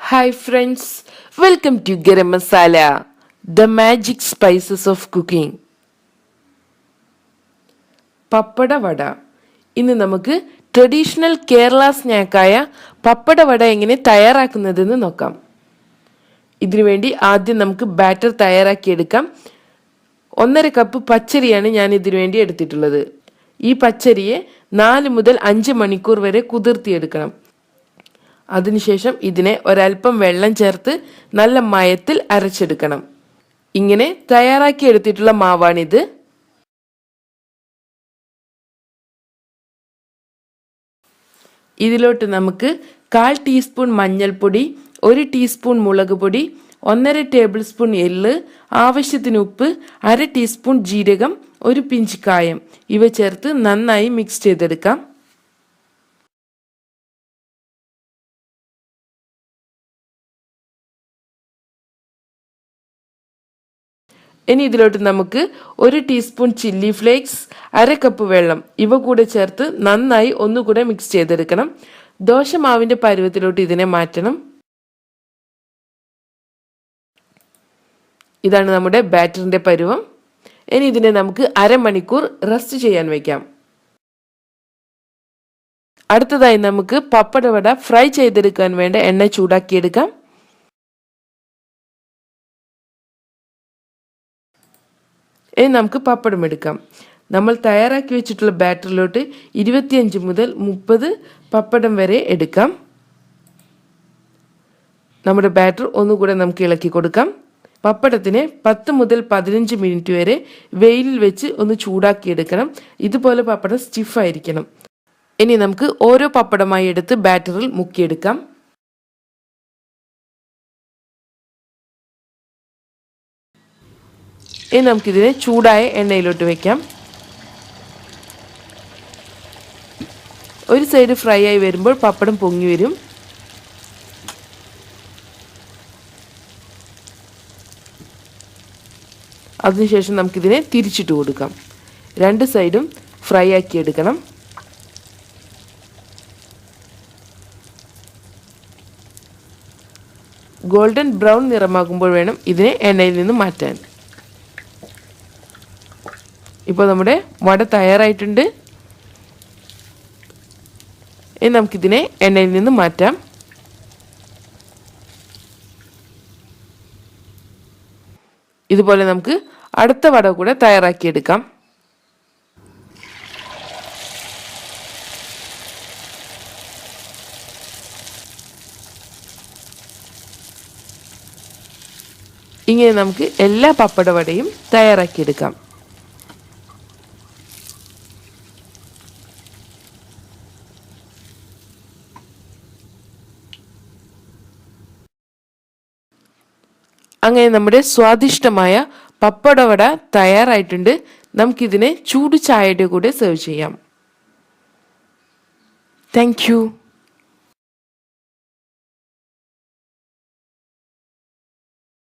Hi friends, welcome to Garam Masala, the magic spices of cooking. പപ്പട വട. ഇന്ന് നമുക്ക് traditional Kerala സ്നാക്കായ പപ്പട വട എങ്ങനെ തയ്യാറാക്കുന്നതെന്ന് നോക്കാം. ഇതിനുവേണ്ടി ആദ്യം നമുക്ക് ബാറ്റർ തയ്യാറാക്കിയെടുക്കാം. 1.5 കപ്പ് പച്ചരിയാണ് ഞാൻ ഇതിനുവേണ്ടി എടുത്തിട്ടുള്ളത്. ഈ പച്ചരിയെ 4 മുതൽ 5 മണിക്കൂർ വരെ കുതിർത്തിയെടുക്കണം. അതിനുശേഷം ഇതിനെ ഒരൽപ്പം വെള്ളം ചേർത്ത് നല്ല മയത്തിൽ അരച്ചെടുക്കണം. ഇങ്ങനെ തയ്യാറാക്കി എടുത്തിട്ടുള്ള മാവാണിത്. ഇതിലോട്ട് നമുക്ക് 1/4 ടീസ്പൂൺ മഞ്ഞൾപ്പൊടി, 1 ടീസ്പൂൺ മുളക് പൊടി, 1.5 ടേബിൾ സ്പൂൺ എള്ള്, ആവശ്യത്തിന് ഉപ്പ്, 1/2 ടീസ്പൂൺ ജീരകം, 1 പിഞ്ച് കായം ഇവ ചേർത്ത് നന്നായി മിക്സ് ചെയ്തെടുക്കാം. ഇനി ഇതിലോട്ട് നമുക്ക് 1 ടീസ്പൂൺ ചില്ലി ഫ്ലേക്സ്, 1/2 കപ്പ് വെള്ളം ഇവ കൂടെ ചേർത്ത് നന്നായി ഒന്നുകൂടെ മിക്സ് ചെയ്തെടുക്കണം. ദോശമാവിന്റെ പരുവത്തിലോട്ട് ഇതിനെ മാറ്റണം. ഇതാണ് നമ്മുടെ ബാറ്ററിന്റെ പരുവം. ഇനി ഇതിനെ നമുക്ക് 1/2 മണിക്കൂർ റെസ്റ്റ് ചെയ്യാൻ വെക്കാം. അടുത്തതായി നമുക്ക് പപ്പടവട ഫ്രൈ ചെയ്തെടുക്കാൻ വേണ്ട എണ്ണ ചൂടാക്കിയെടുക്കാം. ഇനി നമുക്ക് പപ്പടം എടുക്കാം. നമ്മൾ തയ്യാറാക്കി വെച്ചിട്ടുള്ള ബാറ്ററിലോട്ട് 25 മുതൽ 30 പപ്പടം വരെ എടുക്കാം. നമ്മുടെ ബാറ്റർ ഒന്നുകൂടെ നമുക്ക് ഇളക്കി കൊടുക്കാം. പപ്പടത്തിനെ 10 മുതൽ 15 മിനിറ്റ് വരെ വെയിലിൽ വെച്ച് ഒന്ന് ചൂടാക്കിയെടുക്കണം. ഇതുപോലെ പപ്പടം സ്റ്റിഫായിരിക്കണം. ഇനി നമുക്ക് ഓരോ പപ്പടമായി എടുത്ത് ബാറ്ററിൽ മുക്കിയെടുക്കാം. ഇനി നമുക്കിതിനെ ചൂടായ എണ്ണയിലോട്ട് വെക്കാം. ഒരു സൈഡ് ഫ്രൈ ആയി വരുമ്പോൾ പപ്പടം പൊങ്ങി വരും. അതിനുശേഷം നമുക്കിതിനെ തിരിച്ചിട്ട് കൊടുക്കാം. 2 സൈഡും ഫ്രൈ ആക്കി എടുക്കണം. ഗോൾഡൻ ബ്രൗൺ നിറമാകുമ്പോൾ വേണം ഇതിനെ എണ്ണയിൽ നിന്ന് മാറ്റാൻ. ഇപ്പോൾ നമ്മുടെ വട തയ്യാറായിട്ടുണ്ട്. ഇനി നമുക്കിതിനെ എണ്ണയിൽ നിന്ന് മാറ്റാം. ഇതുപോലെ നമുക്ക് അടുത്ത വട കൂടെ തയ്യാറാക്കിയെടുക്കാം. ഇങ്ങനെ നമുക്ക് എല്ലാ പപ്പട വടയും തയ്യാറാക്കിയെടുക്കാം. അങ്ങനെ നമ്മുടെ സ്വാദിഷ്ടമായ പപ്പടവട തയ്യാറായിട്ടുണ്ട്. നമുക്കിതിനെ ചൂട് ചായയുടെ കൂടെ സെർവ് ചെയ്യാം. Thank you.